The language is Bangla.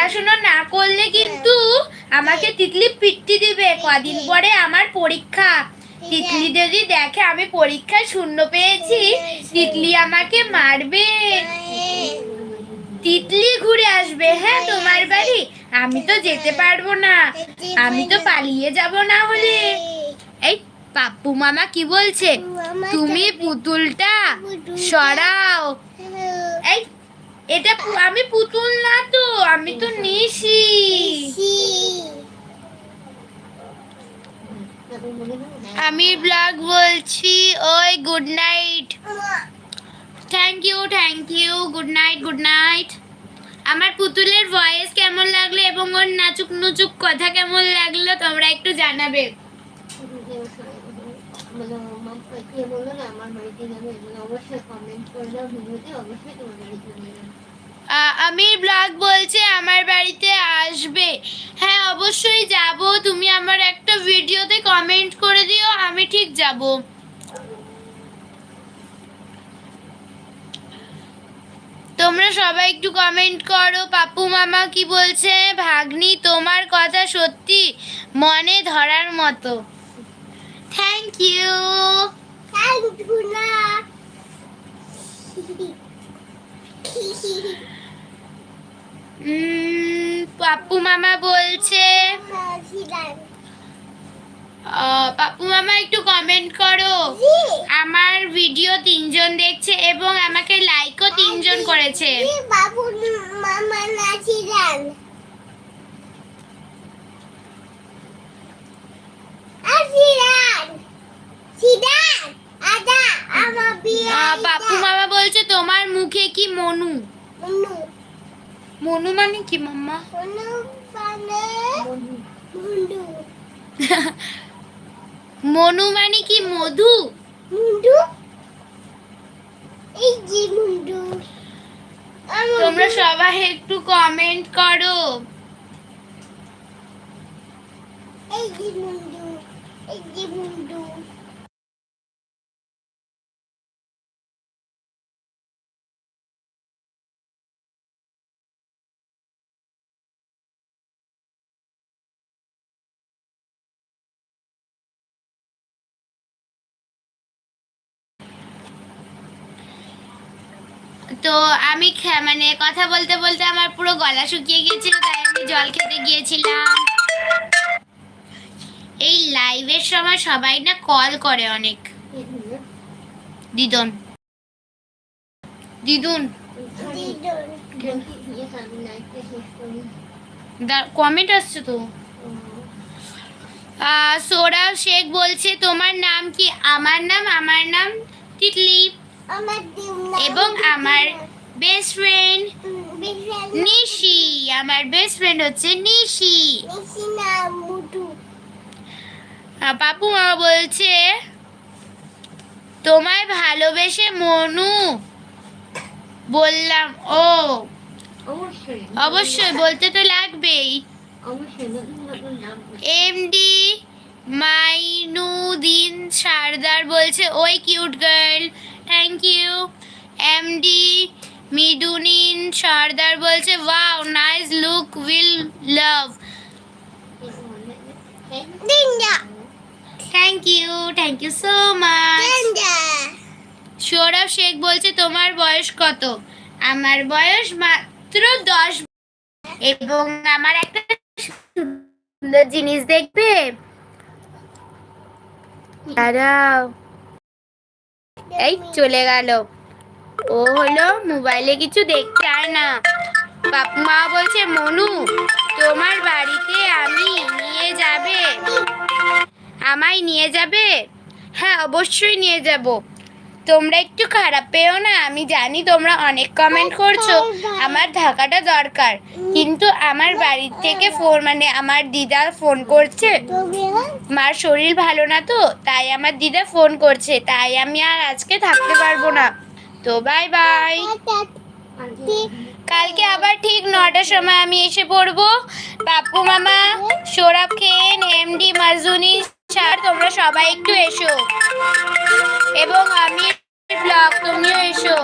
পড়াশোনা না করলে কিন্তু আমাকে তিতলি পিট্টি দিবে। কদিন পরে আমার পরীক্ষা। তিতলি যদি দেখে আমি পরীক্ষায় শূন্য পেয়েছি, তিতলি আমাকে মারবে। তিতলি ঘুরে আসবে হ্যাঁ তোমার বাড়ি। আমি তো যেতে পারবো না, আমি তো পালিয়ে যাব না হলে। এই পাপ্পু মামা কি বলছে? তুমি পুতুলটা সরাও। এই এটা আমি পুতুল না তো, আমি তো নিশি। আমি ব্লগ বলছি। ওই good night. Thank you good night. আমার পুতুলের ভয়েস কেমন লাগলো এবং ওর নাচুক নুচুক কথা কেমন লাগলো তোমরা একটু জানাবে। আমি ব্লগ বলছে আমার বাড়িতে আসবে। হ্যাঁ অবশ্যই যাব। তুমি আমার একটা ভিডিওতে কমেন্ট করে দিও, আমি ঠিক যাব। তোমরা সবাই একটু কমেন্ট করো। পাপ্পু মামা কি বলছে? ভাগ্নি তোমার কথা সত্যি মনে ধরার মতো। থ্যাংক ইউ না। পাপ্পু মামা বলছে, পাপ্পু মামা একটু কমেন্ট করো। আমার ভিডিও 3 জন দেখছে এবং আমাকে লাইকও 3 জন করেছে। বাবু মামা নাচিলেন। পাপ্পু মামা বলছে তোমার মুখে কি মনু? মনু মানে কি মাম্মা? মনু মানে কি মধু? তোমরা সবাই একটু কমেন্ট করো। তো আমি মানে কথা বলতে বলতে আমার পুরো গলা শুকিয়ে গিয়েছিল, তাই আমি জল খেতে গিয়েছিলাম। এই লাইভের সময় সবাই না কল করে অনেক। দিদুন কমেন্ট আসছে তো। সোরা শেখ বলছে তোমার নাম কি? আমার নাম তিতলি এবং আমার বেস্ট ফ্রেন্ড নিশি। আমার বেস্ট ফ্রেন্ড হচ্ছে নিশি। পাপু মামা বলছে তোমায় ভালোবেসে মনু বললাম। ও অবশ্যই বলতে তো লাগবেই। এমডি মাইনুদ্দিন সর্দার বলছে ওই cute girl. Thank you. MD মিডুনিন সর্দার বলছে wow nice look will love. Thank you so much. Sourav Sheikh বলছে তোমার বয়স কত? আমার বয়স মাত্র 10 এবং আমার একটা সুন্দর জিনিস দেখবে। দাঁড়াও, এই চলে গেল। ও হলো মোবাইলে কিছু দেখতে চায় না। বাপু মা বলছে মনু তোমার বাড়িতে আমায় নিয়ে যাবে? হ্যাঁ অবশ্যই নিয়ে যাব। তোমরা একটু খারাপ পেও না, আমি জানি তোমরা অনেক কমেন্ট করছো আমার থাকাটা দরকার, কিন্তু আমার বাড়ির থেকে ফোন মানে আমার দিদা ফোন করছে। মার শরীর ভালো না তো, তাই আমার দিদা ফোন করছে, তাই আমি আর আজকে থাকতে পারবো না। তো বাই বাই। কালকে আবার ঠিক 9টার সময় আমি এসে পড়বো। পাপ্পু মামা, সৌরভ খেন, এমডি মাজুনি স্যার তোমরা সবাই একটু এসো এবং আমি ব্লগ তুমিও এসো।